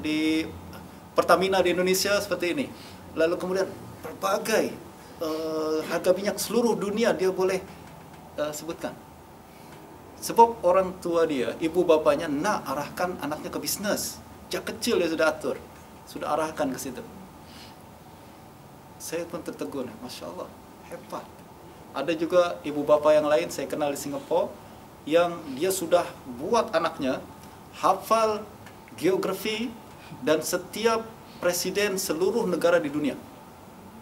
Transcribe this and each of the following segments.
di Pertamina di Indonesia seperti ini. Lalu kemudian berbagai harga minyak seluruh dunia dia boleh sebutkan. Sebab orang tua dia, ibu bapanya nak arahkan anaknya ke bisnes. Sejak kecil dia sudah atur, sudah arahkan ke situ. Saya pun tertegun, Masya Allah, hebat. Ada juga ibu bapa yang lain saya kenal di Singapura yang dia sudah buat anaknya hafal geografi dan setiap presiden seluruh negara di dunia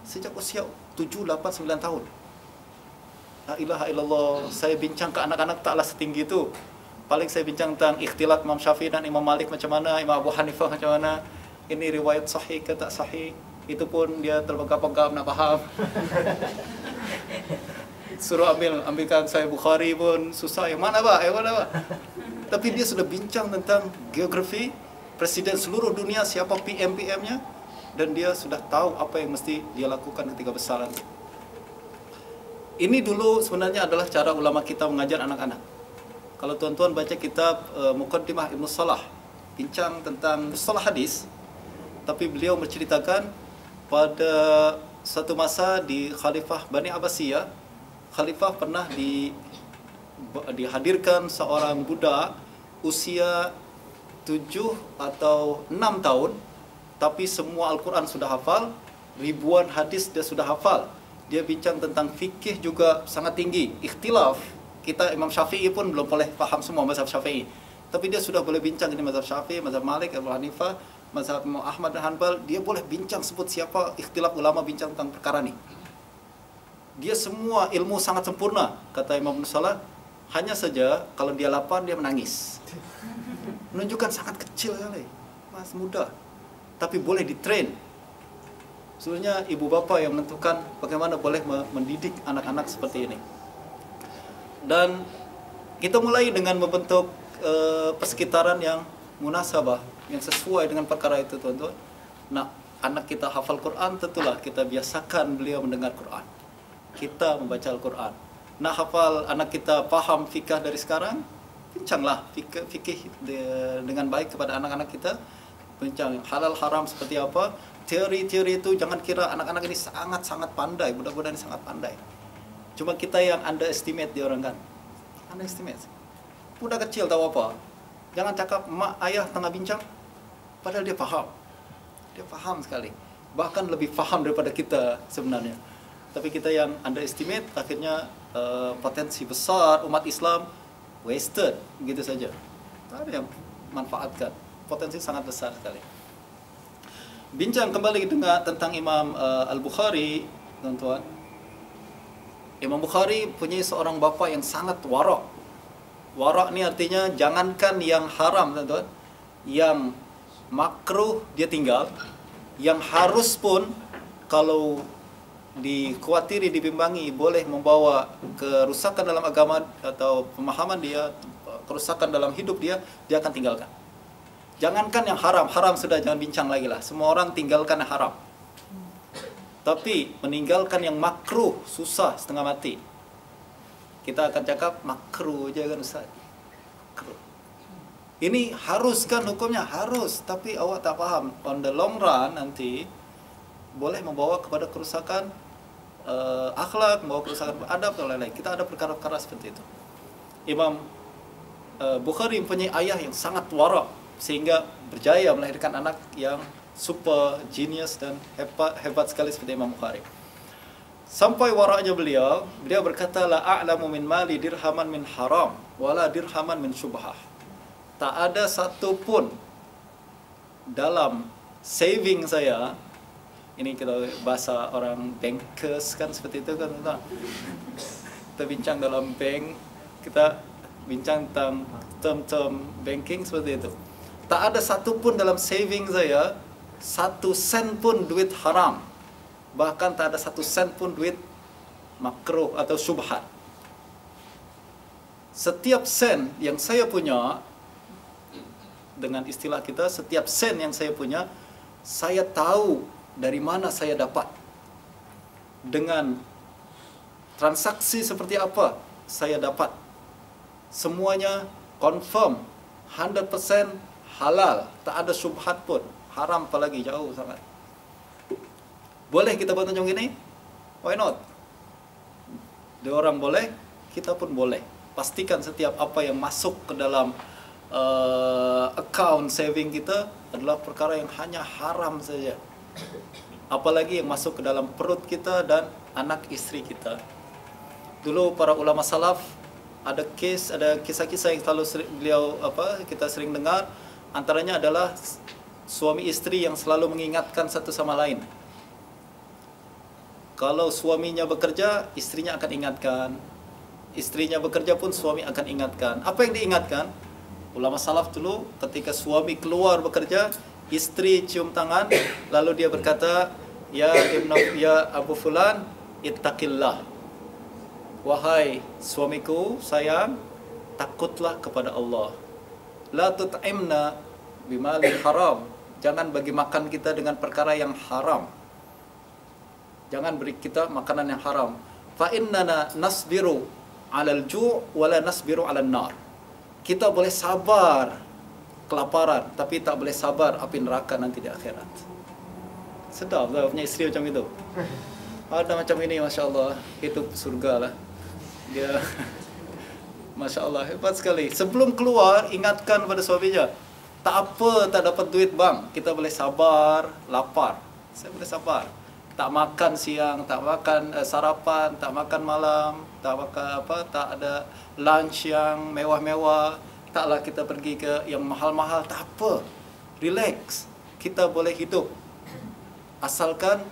sejak usia 7, 8, 9 tahun. La ilaha illallah. Saya bincang ke anak-anak taklah setinggi itu. Paling saya bincang tentang ikhtilat Imam Syafi'i dan Imam Malik macam mana, Imam Abu Hanifah macam mana, ini riwayat sahih ke tak sahih. Itu pun dia terbengkap-bengkap nak faham. Suruh ambilkan saya Bukhari pun susah. Yang mana Pak? Yang mana Pak? Tapi dia sudah bincang tentang geografi, presiden seluruh dunia, siapa PM-PM-nya, dan dia sudah tahu apa yang mesti dia lakukan ketika besar nanti. Ini dulu sebenarnya adalah cara ulama kita mengajar anak-anak. Kalau tuan-tuan baca kitab Muqaddimah Ibnu Salah, bincang tentang mustalah hadis, tapi beliau menceritakan pada satu masa di Khalifah Bani Abbasiyah, Khalifah pernah dihadirkan seorang budak usia 7 atau 6 tahun, tapi semua Al-Quran sudah hafal, ribuan hadis dia sudah hafal. Dia bincang tentang fikih juga sangat tinggi, ikhtilaf. Kita Imam Syafi'i pun belum boleh faham semua mazhab Syafi'i, tapi dia sudah boleh bincang ini mazhab Syafi'i, mazhab Malik, Abu Hanifah, mazhab Ahmad dan Hanbal. Dia boleh bincang sebut siapa ikhtilaf ulama bincang tentang perkara ini. Dia semua ilmu sangat sempurna, kata Imam Ibnu Salah. Hanya saja kalau dia lapar dia menangis. Menunjukkan sangat kecil sekali, masih muda, tapi boleh ditrain. Sebenarnya ibu bapa yang menentukan bagaimana boleh mendidik anak-anak seperti ini. Dan kita mulai dengan membentuk persekitaran yang munasabah, yang sesuai dengan perkara itu, tuan-tuan. Nah, anak kita hafal Quran, tentulah kita biasakan beliau mendengar Quran, kita membaca Al-Quran. Nah, hafal anak kita paham fikih dari sekarang, bincanglah fikih dengan baik kepada anak-anak kita. Bincang halal haram seperti apa, teori-teori itu. Jangan kira anak-anak ini sangat-sangat pandai, budak-budak ini sangat pandai. Cuma kita yang underestimate dia orang kan. Underestimate. Budak kecil tahu apa. Jangan cakap mak ayah tengah bincang, padahal dia faham. Dia faham sekali. Bahkan lebih faham daripada kita sebenarnya. Tapi kita yang underestimate, akhirnya potensi besar umat Islam wasted begitu saja. Tak ada yang manfaatkan. Potensi sangat besar sekali. Bincang kembali dengan tentang Imam Al-Bukhari, tuan-tuan. Imam Bukhari punya seorang bapa yang sangat warak. Warak ni artinya jangankan yang haram, tuan-tuan, yang makruh dia tinggal, yang harus pun kalau dikhuatiri, dibimbangi boleh membawa kerusakan dalam agama atau pemahaman dia, kerusakan dalam hidup dia akan tinggalkan. Jangankan yang haram, haram sudah jangan bincang lagi lah. Semua orang tinggalkan yang haram. Tapi meninggalkan yang makruh susah setengah mati. Kita akan cakap makruh je kan Ustaz. Makruh. Ini harus kan hukumnya? Harus. Tapi awak tak faham. On the long run nanti boleh membawa kepada kerusakan akhlak, membawa kerusakan adab dan lain-lain. Kita ada perkara-perkara seperti itu. Imam Bukhari mempunyai ayah yang sangat warak, sehingga berjaya melahirkan anak yang super genius dan hebat sekali seperti Imam Bukhari. Sampai waraknya beliau berkata, la a'lamu min mali dirhaman min haram wala dirhaman min syubhah. Tak ada satu pun dalam saving saya, ini kita bahasa orang bankers kan seperti itu kan, kita bincang dalam bank, kita bincang tentang term-term banking seperti itu. Tak ada satu pun dalam saving saya, 1 sen pun duit haram. Bahkan tak ada 1 sen pun duit makruh atau syubhat. Setiap sen yang saya punya, dengan istilah kita, setiap sen yang saya punya, saya tahu dari mana saya dapat. Dengan transaksi seperti apa saya dapat. Semuanya confirm, 100% halal, tak ada syubhat pun. Haram apalagi, jauh sangat. Boleh kita buat macam gini? Why not? Dia orang boleh, kita pun boleh. Pastikan setiap apa yang masuk ke dalam account saving kita adalah perkara yang hanya haram saja. Apalagi yang masuk ke dalam perut kita dan anak isteri kita. Dulu para ulama salaf ada kisah-kisah yang selalu kita sering dengar, antaranya adalah suami isteri yang selalu mengingatkan satu sama lain. Kalau suaminya bekerja, istrinya akan ingatkan. Istrinya bekerja pun suami akan ingatkan. Apa yang diingatkan? Ulama salaf dulu ketika suami keluar bekerja, istri cium tangan, lalu dia berkata, ya Abu Fulan, ittaqillah. Wahai suamiku sayang, takutlah kepada Allah. La tut'imna bimalin haram. Jangan bagi makan kita dengan perkara yang haram. Jangan beri kita makanan yang haram. Fa innana nasbiru 'alal ju' wa la nasbiru 'alan nar. Kita boleh sabar kelaparan, tapi tak boleh sabar api neraka nanti di akhirat. Sedap lah punya isteri macam itu. Ada macam ini, Masya Allah, hidup surga lah. Dia Masya Allah, hebat sekali. Sebelum keluar, ingatkan pada suaminya, tak apa tak dapat duit bang, kita boleh sabar, lapar. Saya boleh sabar. Tak makan siang, tak makan sarapan, tak makan malam, tak makan tak ada lunch yang mewah-mewah. Taklah kita pergi ke yang mahal-mahal, tak apa. Relax. Kita boleh hidup. Asalkan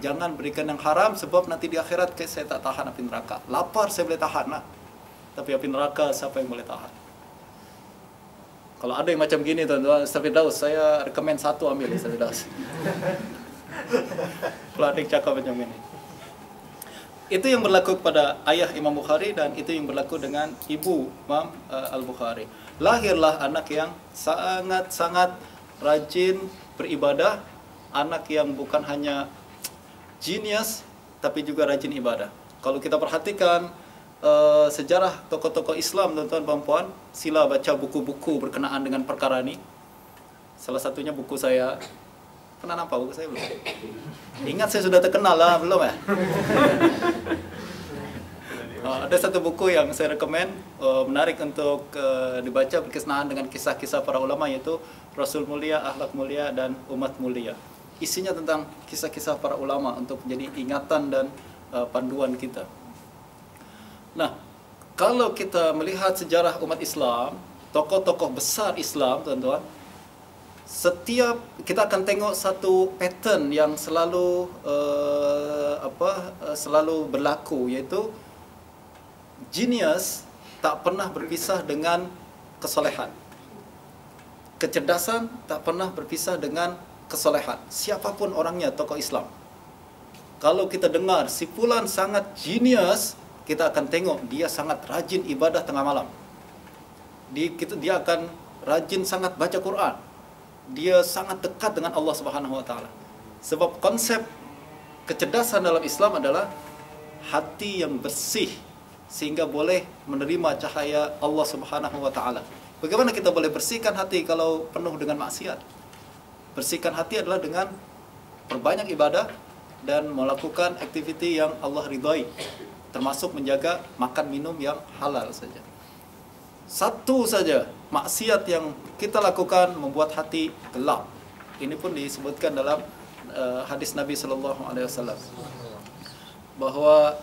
jangan berikan yang haram, sebab nanti di akhirat saya tak tahan api neraka. Lapar saya boleh tahan lah. Tapi api neraka siapa yang boleh tahan? Kalau ada yang macam gini tuan-tuan, Ustaz Firdaus, saya rekomen satu ambil Ustaz Firdaus. Kalau ada yang cakap macam ini. Itu yang berlaku kepada ayah Imam Bukhari, dan itu yang berlaku dengan ibu Imam Al-Bukhari. Lahirlah anak yang sangat-sangat rajin beribadah, anak yang bukan hanya genius tapi juga rajin ibadah. Kalau kita perhatikan sejarah tokoh-tokoh Islam, tuan-tuan dan puan, sila baca buku-buku berkenaan dengan perkara ini. Salah satunya buku saya. Pernah nampak buku saya belum? Ingat saya sudah terkenal lah, belum ya? Ada satu buku yang saya rekomen, menarik untuk dibaca, berkenaan dengan kisah-kisah para ulama, yaitu Rasul Mulia, Akhlak Mulia, dan Umat Mulia. Isinya tentang kisah-kisah para ulama untuk menjadi ingatan dan panduan kita. Nah, kalau kita melihat sejarah umat Islam, tokoh-tokoh besar Islam, tuan-tuan, setiap kita akan tengok satu pattern yang selalu berlaku, yaitu genius tak pernah berpisah dengan kesolehan. Kecerdasan tak pernah berpisah dengan kesolehan. Siapapun orangnya, tokoh Islam. Kalau kita dengar si fulan sangat genius, kita akan tengok dia sangat rajin ibadah tengah malam. Dia akan rajin sangat baca Quran. Dia sangat dekat dengan Allah Subhanahu wa taala. Sebab konsep kecerdasan dalam Islam adalah hati yang bersih sehingga boleh menerima cahaya Allah Subhanahu wa taala. Bagaimana kita boleh bersihkan hati kalau penuh dengan maksiat? Bersihkan hati adalah dengan perbanyak ibadah dan melakukan aktiviti yang Allah ridhai, termasuk menjaga makan minum yang halal saja. Satu saja maksiat yang kita lakukan membuat hati gelap. Ini pun disebutkan dalam hadis Nabi sallallahu alaihi wasallam bahwa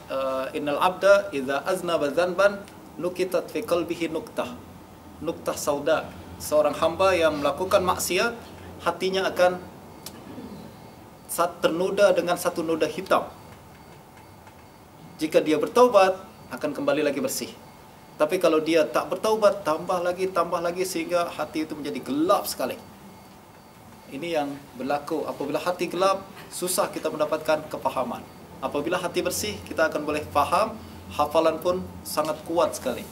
innal abda idza aznaba dzanban nukitat fi qalbihi nuktah sauda. Seorang hamba yang melakukan maksiat, hatinya akan ternoda dengan satu noda hitam. Jika dia bertaubat, akan kembali lagi bersih. Tapi kalau dia tak bertaubat, tambah lagi sehingga hati itu menjadi gelap sekali. Ini yang berlaku. Apabila hati gelap, susah kita mendapatkan kepahaman. Apabila hati bersih, kita akan boleh faham, hafalan pun sangat kuat sekali.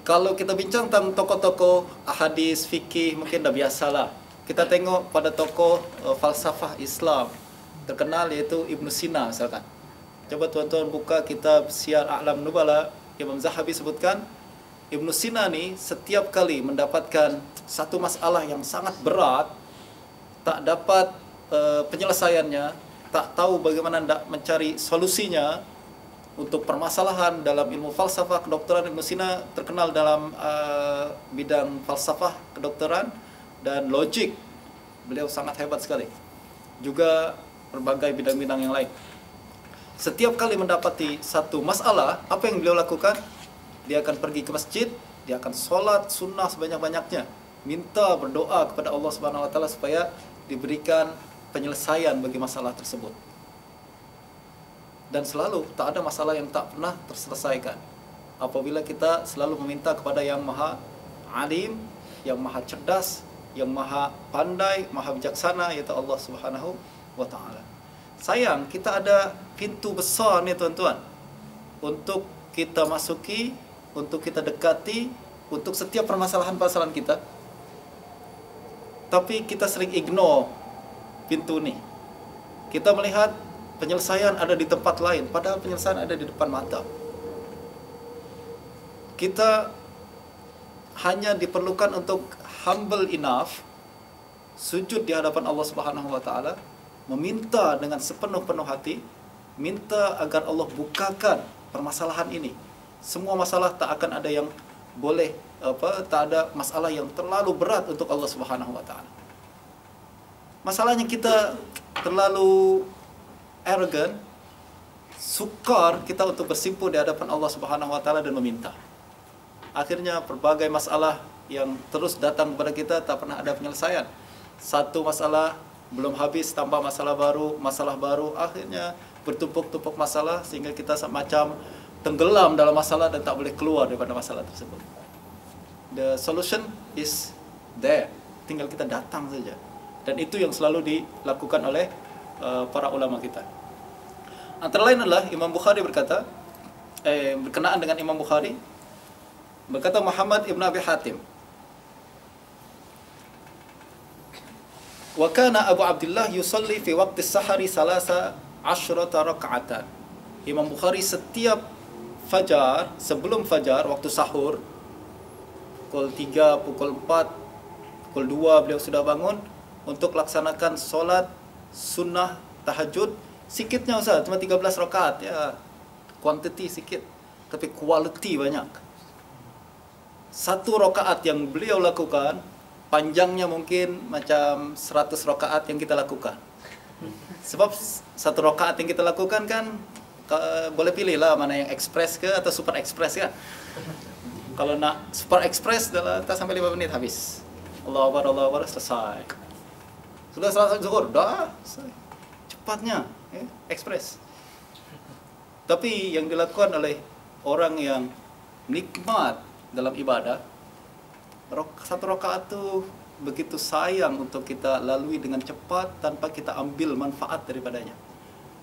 Kalau kita bincang tentang tokoh-tokoh hadis, fikih, mungkin dah biasalah. Kita tengok pada tokoh falsafah Islam terkenal, yaitu Ibn Sina misalkan. Coba tuan-tuan buka kitab Syiar A'lam Nubala, Imam Zahabi sebutkan Ibnu Sina ni setiap kali mendapatkan satu masalah yang sangat berat, tak dapat penyelesaiannya, tak tahu bagaimana nak mencari solusinya untuk permasalahan dalam ilmu falsafah kedokteran. Ibnu Sina terkenal dalam bidang falsafah kedokteran dan logik. Beliau sangat hebat sekali. Juga berbagai bidang-bidang yang lain. Setiap kali mendapati satu masalah, apa yang beliau lakukan? Dia akan pergi ke masjid, dia akan solat sunnah sebanyak-banyaknya, minta berdoa kepada Allah Subhanahu Wa Taala supaya diberikan penyelesaian bagi masalah tersebut. Dan selalu tak ada masalah yang tak pernah terselesaikan apabila kita selalu meminta kepada yang maha alim, yang maha cerdas, yang maha pandai, maha bijaksana, yaitu Allah Subhanahu Wa Taala. Sayang, kita ada pintu besar ni tuan-tuan untuk kita masuki, untuk kita dekati, untuk setiap permasalahan-permasalahan kita. Tapi kita sering ignore pintu ni. Kita melihat penyelesaian ada di tempat lain, padahal penyelesaian ada di depan mata. Kita hanya diperlukan untuk humble enough, sujud di hadapan Allah Subhanahu Wa Taala, meminta dengan sepenuh-penuh hati, minta agar Allah bukakan permasalahan ini. Semua masalah tak akan ada yang boleh tak ada masalah yang terlalu berat untuk Allah Subhanahu Wa Taala. Masalahnya kita terlalu arrogant, sukar kita untuk bersimpuh di hadapan Allah Subhanahu Wa Taala dan meminta. Akhirnya berbagai masalah yang terus datang kepada kita tak pernah ada penyelesaian. Satu masalah belum habis, tambah masalah baru, akhirnya bertumpuk-tumpuk masalah sehingga kita semacam tenggelam dalam masalah dan tak boleh keluar daripada masalah tersebut. The solution is there, tinggal kita datang saja. Dan itu yang selalu dilakukan oleh para ulama kita. Antara lain adalah Imam Bukhari berkata, berkenaan dengan Imam Bukhari, berkata Muhammad ibn Abi Hatim, wa kana Abu Abdullah yusalli fi waqti sahari salasa asyrata raka'atan. Imam Bukhari setiap fajar, sebelum fajar, waktu sahur, pukul 3, pukul 4, pukul 2 beliau sudah bangun untuk laksanakan solat sunnah tahajud. Sikitnya Ustaz, cuma 13 rakaat ya. Quantity sikit, tapi quality banyak. Satu rakaat yang beliau lakukan, panjangnya mungkin macam 100 rakaat yang kita lakukan. Sebab satu rakaat yang kita lakukan kan boleh pilih lah mana yang express ke atau super express kan. Kalau nak super express dalam tak sampai 5 menit habis. Allahu Akbar, selesai. Sudah selesai zuhur, dah selesai. Cepatnya, express. Tapi yang dilakukan oleh orang yang nikmat dalam ibadah, satu rakaat tu begitu sayang untuk kita lalui dengan cepat tanpa kita ambil manfaat daripadanya.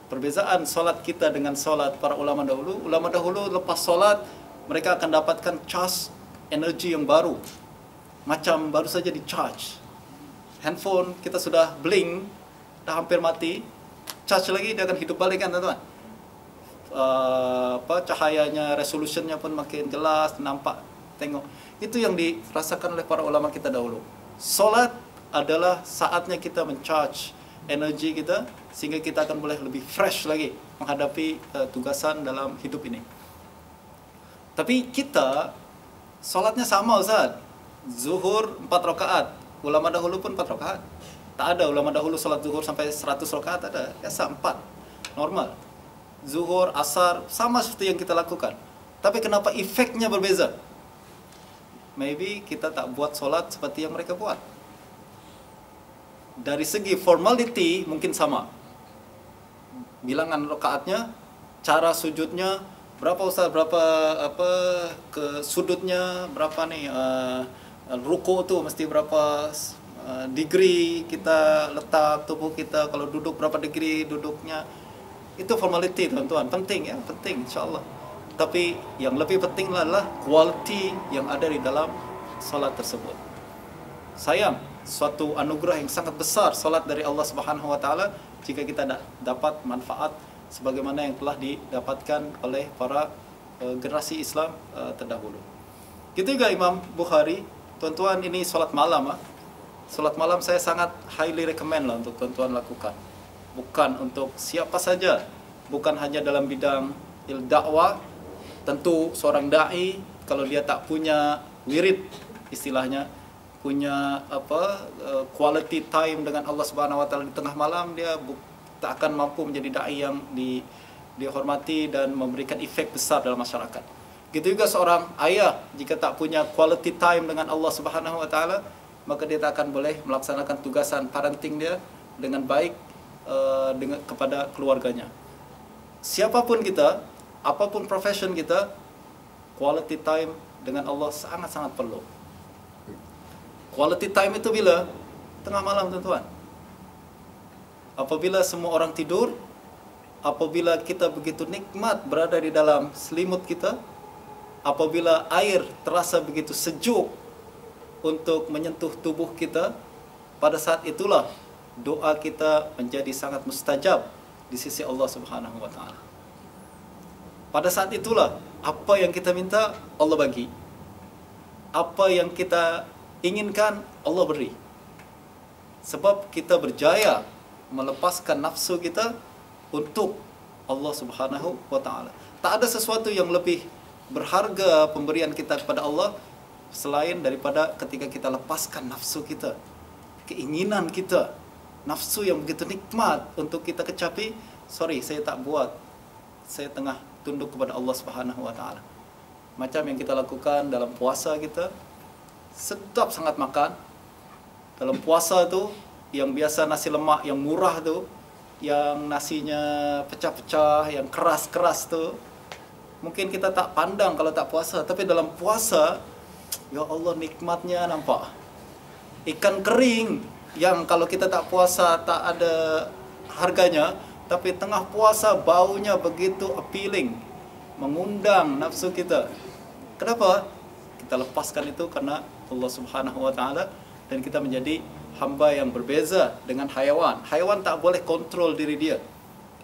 Perbezaan solat kita dengan solat para ulama dahulu. Ulama dahulu lepas solat mereka akan dapatkan charge energi yang baru, macam baru saja di charge. Handphone kita sudah blink, dah hampir mati, charge lagi dia akan hidup balik kan teman-teman. Cahayanya, resolutionnya pun makin jelas, nampak, tengok. Itu yang dirasakan oleh para ulama kita dahulu. Solat adalah saatnya kita mencharge energi kita sehingga kita akan boleh lebih fresh lagi menghadapi tugasan dalam hidup ini. Tapi kita solatnya sama Ustaz. Zuhur 4 rakaat. Ulama dahulu pun 4 rakaat. Tak ada ulama dahulu solat zuhur sampai 100 rakaat, ada. Biasa 4. Normal. Zuhur, asar sama seperti yang kita lakukan. Tapi kenapa efeknya berbeza? Maybe kita tak buat solat seperti yang mereka buat. Dari segi formality mungkin sama. Bilangan rakaatnya, cara sujudnya, berapa Ustaz, berapa ke sudutnya, berapa nih ruku tu mesti berapa degree kita letak tubuh kita, kalau duduk berapa degree duduknya. Itu formality tuan-tuan, penting ya, penting insya-Allah. Tapi yang lebih penting adalah quality yang ada di dalam solat tersebut. Sayang, suatu anugerah yang sangat besar solat dari Allah Subhanahu Wa Taala jika kita dapat manfaat sebagaimana yang telah didapatkan oleh para generasi Islam terdahulu. Gitu juga Imam Bukhari. Tuan-tuan, ini solat malam. Solat malam saya sangat highly recommend lah untuk tuan-tuan lakukan. Bukan untuk siapa saja. Bukan hanya dalam bidang dakwah. Tentu seorang da'i, kalau dia tak punya wirid, istilahnya, punya quality time dengan Allah Subhanahu wa taala di tengah malam, dia tak akan mampu menjadi dai yang dihormati dan memberikan efek besar dalam masyarakat. Gitu juga seorang ayah, jika tak punya quality time dengan Allah Subhanahu wa taala, maka dia tak akan boleh melaksanakan tugasan parenting dia dengan baik kepada keluarganya. Siapapun kita, apapun profession kita, quality time dengan Allah sangat-sangat perlu. Quality time itu bila? Tengah malam, tuan-tuan. Apabila semua orang tidur, apabila kita begitu nikmat berada di dalam selimut kita, apabila air terasa begitu sejuk untuk menyentuh tubuh kita, pada saat itulah doa kita menjadi sangat mustajab di sisi Allah Subhanahu wa taala. Pada saat itulah apa yang kita minta Allah bagi. Apa yang kita inginkan Allah beri. Sebab kita berjaya melepaskan nafsu kita untuk Allah Subhanahu wa taala. Tak ada sesuatu yang lebih berharga pemberian kita kepada Allah selain daripada ketika kita lepaskan nafsu kita, keinginan kita, nafsu yang begitu nikmat untuk kita kecapi. Sorry, saya tak buat. Saya tengah tunduk kepada Allah Subhanahu wa taala. Macam yang kita lakukan dalam puasa kita, sedap sangat makan. Dalam puasa tu, yang biasa nasi lemak yang murah tu, yang nasinya pecah-pecah, yang keras-keras tu, mungkin kita tak pandang kalau tak puasa. Tapi dalam puasa, ya Allah, nikmatnya nampak. Ikan kering yang kalau kita tak puasa tak ada harganya, tapi tengah puasa baunya begitu appealing, mengundang nafsu kita. Kenapa? Kita lepaskan itu karena Allah Subhanahu wa taala, dan kita menjadi hamba yang berbeza dengan haiwan. Haiwan tak boleh kontrol diri dia.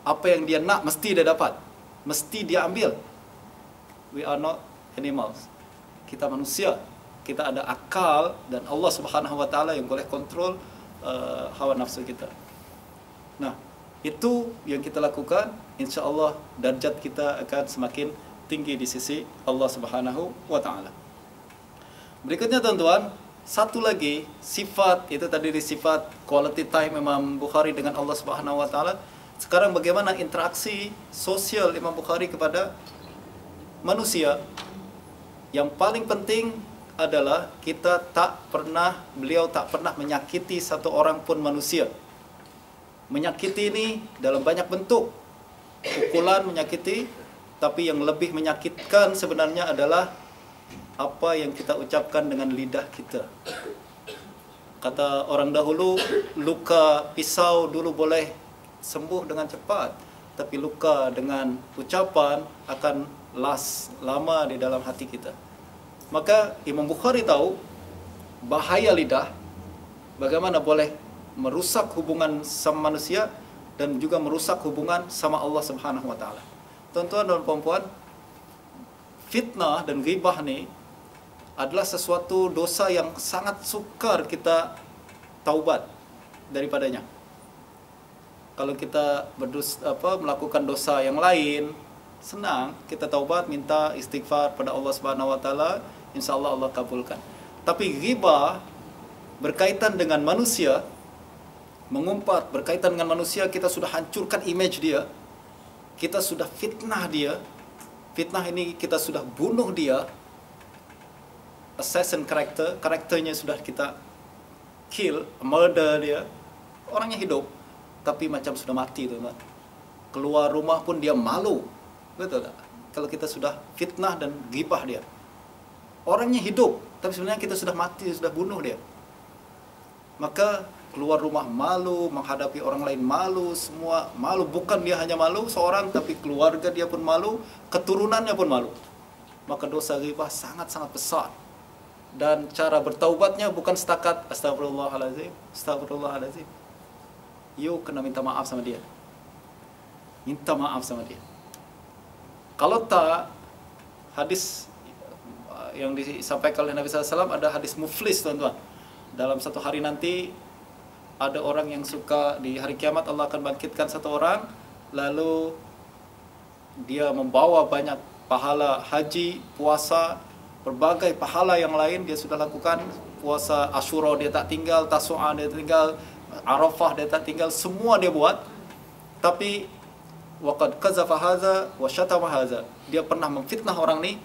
Apa yang dia nak mesti dia dapat, mesti dia ambil. We are not animals. Kita manusia. Kita ada akal, dan Allah Subhanahu wa taala yang boleh kontrol hawa nafsu kita. Nah, itu yang kita lakukan, insya-Allah darjat kita akan semakin tinggi di sisi Allah Subhanahu wa taala. Berikutnya, tuan-tuan, satu lagi sifat, itu tadi di sifat quality time Imam Bukhari dengan Allah Subhanahu wa taala. Sekarang bagaimana interaksi sosial Imam Bukhari kepada manusia? Yang paling penting adalah beliau tak pernah menyakiti satu orang pun manusia. Menyakiti ini dalam banyak bentuk. Pukulan menyakiti, tapi yang lebih menyakitkan sebenarnya adalah apa yang kita ucapkan dengan lidah kita. Kata orang dahulu, luka pisau dulu boleh sembuh dengan cepat, tapi luka dengan ucapan akan lama di dalam hati kita. Maka Imam Bukhari tahu bahaya lidah, bagaimana boleh merusak hubungan sama manusia dan juga merusak hubungan sama Allah Subhanahu wa taala. Tuan-tuan dan puan-puan, fitnah dan ghibah ni adalah sesuatu dosa yang sangat sukar kita taubat daripadanya. Kalau kita melakukan dosa yang lain, senang kita taubat, minta istighfar pada Allah Subhanahu wa taala, insya-Allah Allah kabulkan. Tapi ghibah berkaitan dengan manusia, mengumpat berkaitan dengan manusia, kita sudah hancurkan image dia, kita sudah fitnah dia. Fitnah ini kita sudah bunuh dia, assassin karakternya sudah kita kill, murder dia. Orangnya hidup, tapi macam sudah mati, teman. Keluar rumah pun dia malu, betul tak? Kalau kita sudah fitnah dan ghibah dia, orangnya hidup, tapi sebenarnya kita sudah mati, sudah bunuh dia. Maka keluar rumah malu, menghadapi orang lain malu, semua malu. Bukan dia hanya malu seorang, tapi keluarga dia pun malu, keturunannya pun malu. Maka dosa ghibah sangat-sangat besar. Dan cara bertaubatnya bukan setakat astagfirullahalazim, astagfirullahalazim. You kena minta maaf sama dia. Minta maaf sama dia. Kalau tak, hadis yang disampaikan oleh Nabi SAW ada hadis muflis, tuan-tuan. Dalam satu hari nanti ada orang yang suka, di hari kiamat Allah akan bangkitkan satu orang, lalu dia membawa banyak pahala haji, puasa, berbagai pahala yang lain dia sudah lakukan. Puasa Asyura dia tak tinggal, Tasu'a dia tinggal, Arafah dia tak tinggal, semua dia buat. Tapi waqad qazafa hadza wa syatama hadza, dia pernah memfitnah orang ini,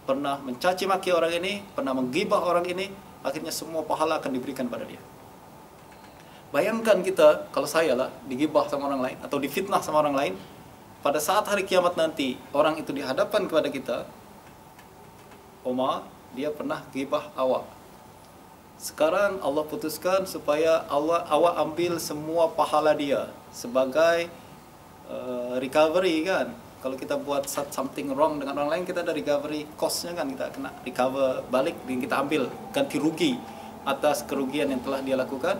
pernah mencaci maki orang ini, pernah menggibah orang ini, akhirnya semua pahala akan diberikan pada dia. Bayangkan kita, kalau saya lah digibah sama orang lain atau difitnah sama orang lain, pada saat hari kiamat nanti orang itu dihadapan kepada kita, Omar, dia pernah gibah awak. Sekarang Allah putuskan supaya awak ambil semua pahala dia sebagai recovery kan. Kalau kita buat something wrong dengan orang lain, kita ada recovery cost-nya kan, kita kena recover balik, kita ambil ganti rugi atas kerugian yang telah dia lakukan.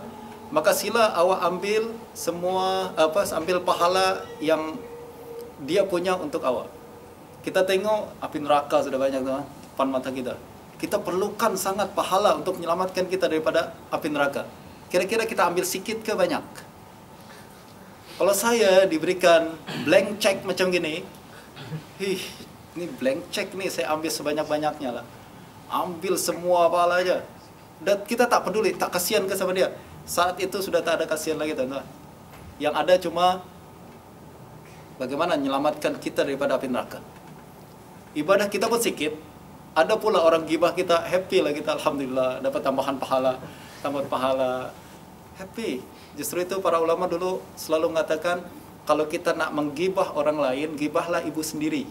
Maka sila awak ambil semua ambil pahala yang dia punya untuk awak. Kita tengok api neraka sudah banyak tuan, depan mata kita. Kita perlukan sangat pahala untuk menyelamatkan kita daripada api neraka. Kira-kira kita ambil sikit ke banyak? Kalau saya diberikan blank check macam gini, ini blank check nih, saya ambil sebanyak-banyaknya lah. Ambil semua pahala aja. Dan kita tak peduli, tak kasihan ke sama dia. Saat itu sudah tak ada kasihan lagi, teman-teman. Yang ada cuma bagaimana menyelamatkan kita daripada api neraka. Ibadah kita pun sikit. Ada pula orang gibah kita, happy lah kita, alhamdulillah dapat tambahan pahala, happy. Justru itu para ulama dulu selalu mengatakan, kalau kita nak menggibah orang lain, gibahlah ibu sendiri.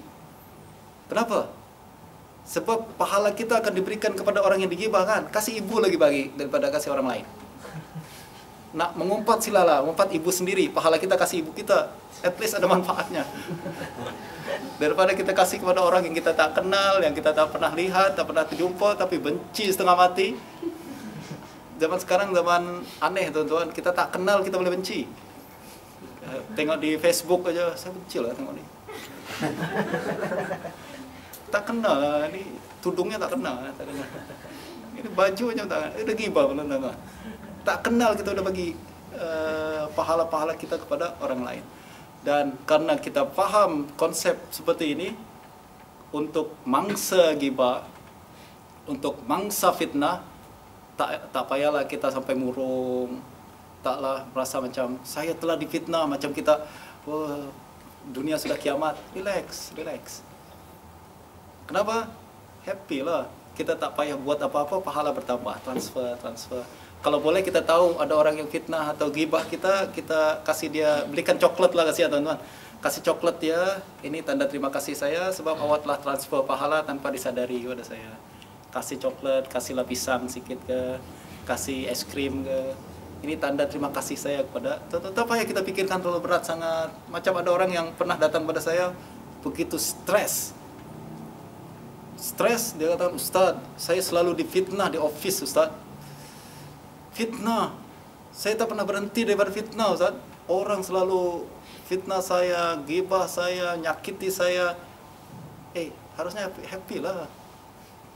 Kenapa? Sebab pahala kita akan diberikan kepada orang yang digibah kan, kasih ibu lagi bagi daripada kasih orang lain. Nak mengumpat silalah, mengumpat ibu sendiri, pahala kita kasih ibu kita, at least ada manfaatnya. Daripada kita kasih kepada orang yang kita tak kenal, yang kita tak pernah lihat, tak pernah jumpa, tapi benci setengah mati. Zaman sekarang zaman aneh tuan-tuan, kita tak kenal kita boleh benci. Tengok di Facebook aja, saya benci lah tengok ni. Tak kenal lah, ni tudungnya tak kenal. Ini bajunya tak kenal, udah gibah tuan-tuan. Tak kenal kita udah bagi pahala-pahala kita kepada orang lain. Dan karena kita faham konsep seperti ini, untuk mangsa gibah, untuk mangsa fitnah, tak payahlah kita sampai murung, taklah merasa macam saya telah difitnah, macam kita wah, dunia sudah kiamat. Relax. Kenapa? Happy lah. Kita tak payah buat apa-apa, pahala bertambah, transfer. Kalau boleh kita tahu ada orang yang fitnah atau gibah kita kasih dia, belikan coklat lah, kasih ya teman-teman. Kasih coklat dia, ini tanda terima kasih saya sebab awak telah transfer pahala tanpa disadari kepada saya. Kasih coklat, kasihlah pisang sikit ke, kasih es krim ke. Ini tanda terima kasih saya kepada. Tak payah kita pikirkan terlalu berat sangat. Macam ada orang yang pernah datang pada saya begitu stres, dia kata, Ustaz, saya selalu difitnah di office, Ustaz. Fitnah, saya tak pernah berhenti daripada fitnah, Ustaz. Orang selalu fitnah saya, gibah saya, nyakiti saya. Harusnya happy lah.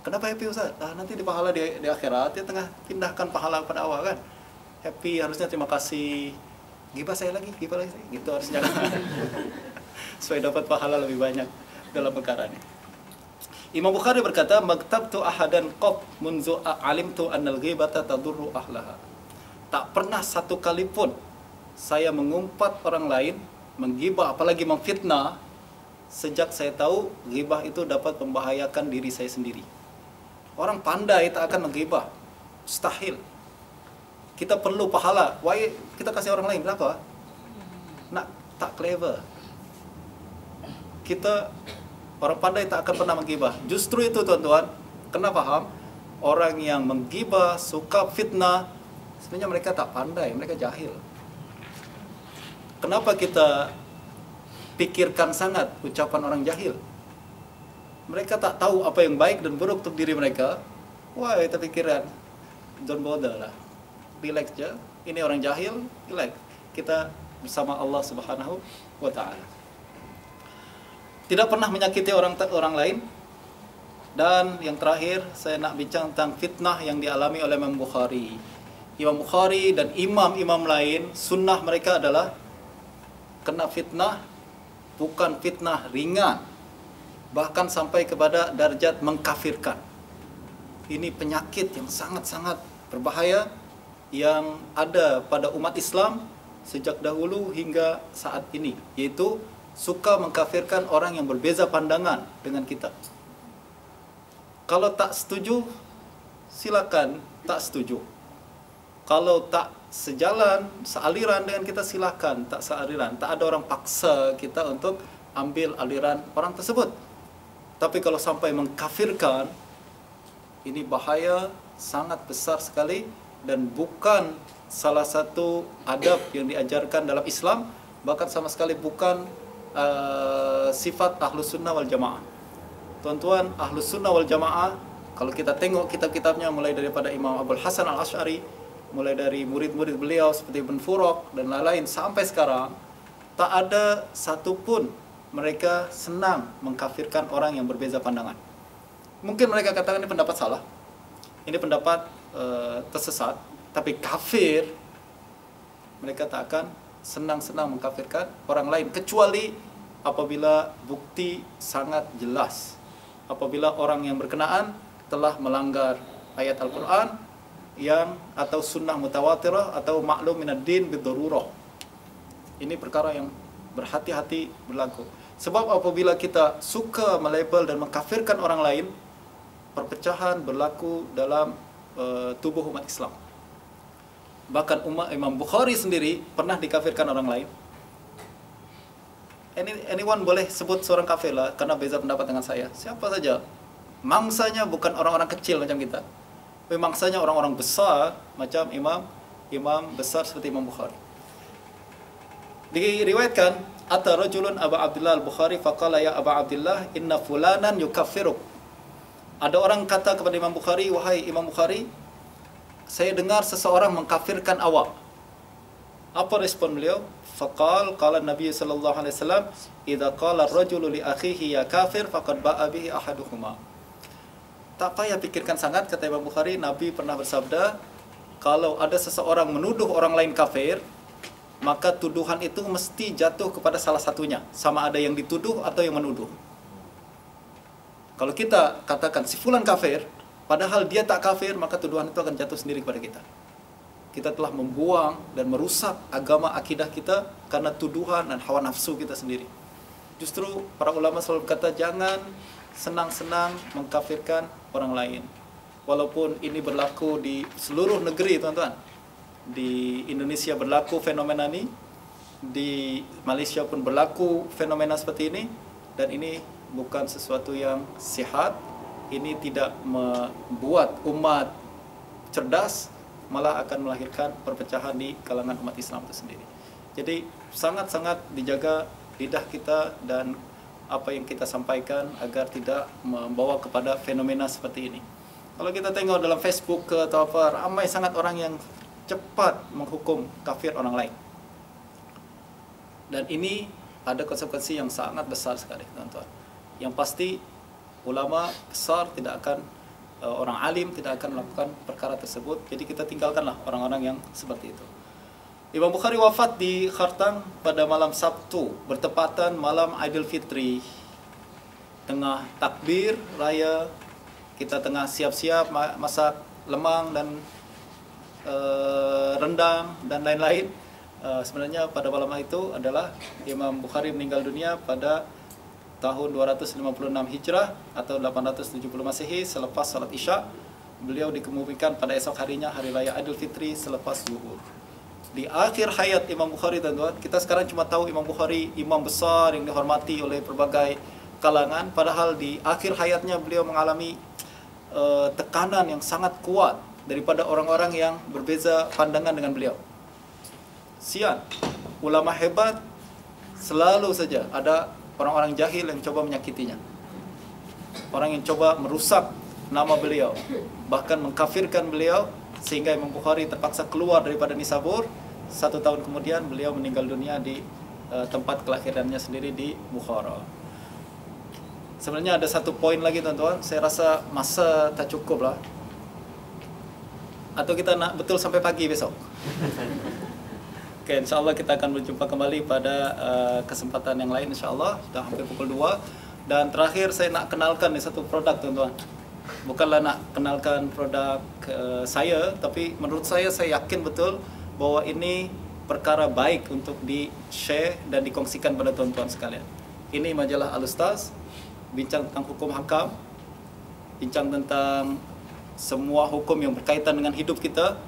Kenapa happy, Ustaz? Nanti di pahala di akhirat dia tengah pindahkan pahala kepada awak kan. Happy, harusnya terima kasih. Gibah saya lagi, gitu harusnya. Supaya dapat pahala lebih banyak dalam perkara ini. Imam Bukhari berkata, "Maktabtu ahadan qat munzu alimtu annal ghibata tadurru ahlaha." Tak pernah satu kali pun saya mengumpat orang lain, menggibah apalagi memfitnah, sejak saya tahu ghibah itu dapat membahayakan diri saya sendiri. Orang pandai tak akan menggibah. Mustahil. Kita perlu pahala. Why kita kasih orang lain berapa? Nak tak clever. Orang pandai tak akan pernah menggibah. Justru itu tuan-tuan, kena faham, orang yang menggibah, suka fitnah, sebenarnya mereka tak pandai, mereka jahil. Kenapa kita pikirkan sangat ucapan orang jahil? Mereka tak tahu apa yang baik dan buruk untuk diri mereka. Wah, kita pikiran, don't bother lah. Relax je, ini orang jahil, relax. Kita bersama Allah Subhanahu wa Ta'ala. Tidak pernah menyakiti orang lain, Dan yang terakhir, saya nak bincang tentang fitnah yang dialami oleh Imam Bukhari. Imam Bukhari dan imam-imam lain, sunnah mereka adalah kena fitnah, bukan fitnah ringan, bahkan sampai kepada darjat mengkafirkan. Ini penyakit yang sangat-sangat berbahaya yang ada pada umat Islam sejak dahulu hingga saat ini, yaitu suka mengkafirkan orang yang berbeza pandangan dengan kita. Kalau tak setuju, silakan tak setuju. Kalau tak sejalan, sealiran dengan kita, silakan tak sealiran. Tak ada orang paksa kita untuk ambil aliran orang tersebut. Tapi kalau sampai mengkafirkan, ini bahaya sangat besar sekali dan bukan salah satu adab yang diajarkan dalam Islam, bahkan sama sekali bukan sifat Ahlus Sunnah wal Jamaah. Tuan-tuan, Ahlus Sunnah wal Jamaah, kalau kita tengok kitab-kitabnya mulai daripada Imam Abul Hasan Al-Asy'ari, mulai dari murid-murid beliau seperti Ibn Furuq dan lain-lain sampai sekarang, tak ada satupun mereka senang mengkafirkan orang yang berbeza pandangan. Mungkin mereka katakan ini pendapat salah, ini pendapat tersesat, tapi kafir, mereka tak akan senang-senang mengkafirkan orang lain, kecuali apabila bukti sangat jelas. Apabila orang yang berkenaan telah melanggar ayat Al-Quran yang atau sunnah mutawatirah atau maklum minad din bid-darurah. Ini perkara yang berhati-hati berlaku. Sebab apabila kita suka melabel dan mengkafirkan orang lain, perpecahan berlaku dalam tubuh umat Islam. Bahkan umat Imam Bukhari sendiri pernah dikafirkan orang lain. Anyone boleh sebut seorang kafir lah karena beza pendapat dengan saya. Siapa saja. Mangsanya bukan orang-orang kecil macam kita, tapi mangsanya orang-orang besar macam imam besar seperti Imam Bukhari. Diriwayatkan, ata rajulun Aba Abdullah Al-Bukhari faqala ya Aba Abdullah inna fulanan yukaffiruk. Ada orang kata kepada Imam Bukhari, wahai Imam Bukhari, saya dengar seseorang mengkafirkan awak. Apa respon beliau? Faqal qala Nabi sallallahu alaihi wasallam, idza qala ar-rajulu li akhihi ya kafir faqad ba'a bihi ahaduhuma. Tak payah pikirkan sangat, kata Imam Bukhari, Nabi pernah bersabda, kalau ada seseorang menuduh orang lain kafir, maka tuduhan itu mesti jatuh kepada salah satunya, sama ada yang dituduh atau yang menuduh. Kalau kita katakan si fulan kafir, padahal dia tak kafir, maka tuduhan itu akan jatuh sendiri kepada kita. Kita telah membuang dan merusak agama akidah kita karena tuduhan dan hawa nafsu kita sendiri. Justru para ulama selalu berkata, jangan senang-senang mengkafirkan orang lain. Walaupun ini berlaku di seluruh negeri, tuan-tuan. Di Indonesia berlaku fenomena ini, di Malaysia pun berlaku fenomena seperti ini, dan ini bukan sesuatu yang sihat. Ini tidak membuat umat cerdas, malah akan melahirkan perpecahan di kalangan umat Islam itu sendiri. Jadi sangat-sangat dijaga lidah kita dan apa yang kita sampaikan agar tidak membawa kepada fenomena seperti ini. Kalau kita tengok dalam Facebook atau apa, ramai sangat orang yang cepat menghukum kafir orang lain. Dan ini ada konsekuensi yang sangat besar sekali, teman-teman. Yang pasti ulama besar tidak akan, orang alim tidak akan melakukan perkara tersebut. Jadi kita tinggalkanlah orang-orang yang seperti itu. Imam Bukhari wafat di Khartang pada malam Sabtu, bertepatan malam Aidil Fitri. Tengah takbir raya, kita tengah siap-siap masak lemang dan rendang dan lain-lain. Sebenarnya pada malam itu adalah Imam Bukhari meninggal dunia pada tahun 256 Hijrah atau 870 Masehi selepas salat Isya. Beliau dikemumikan pada esok harinya, hari raya Aidil Fitri selepas zuhur. Di akhir hayat Imam Bukhari, tuan-tuan, kita sekarang cuma tahu Imam Bukhari imam besar yang dihormati oleh berbagai kalangan, padahal di akhir hayatnya beliau mengalami tekanan yang sangat kuat daripada orang-orang yang berbeza pandangan dengan beliau. Sian, ulama hebat selalu saja ada orang-orang jahil yang coba menyakitinya. Orang yang coba merusak nama beliau, bahkan mengkafirkan beliau, sehingga Imam Bukhari terpaksa keluar daripada Nisabur. 1 tahun kemudian beliau meninggal dunia di tempat kelahirannya sendiri di Bukhara. Sebenarnya ada satu poin lagi tuan-tuan. Saya rasa masa tak cukup lah. Atau kita nak betul sampai pagi besok? Okay, insyaAllah kita akan berjumpa kembali pada kesempatan yang lain insyaAllah. Dah hampir pukul 2. Dan terakhir saya nak kenalkan ni satu produk tuan-tuan. Bukanlah nak kenalkan produk saya, tapi menurut saya yakin betul bahawa ini perkara baik untuk di-share dan dikongsikan pada tuan-tuan sekalian. Ini majalah Al-Ustaz, bincang tentang hukum hakam, bincang tentang semua hukum yang berkaitan dengan hidup kita.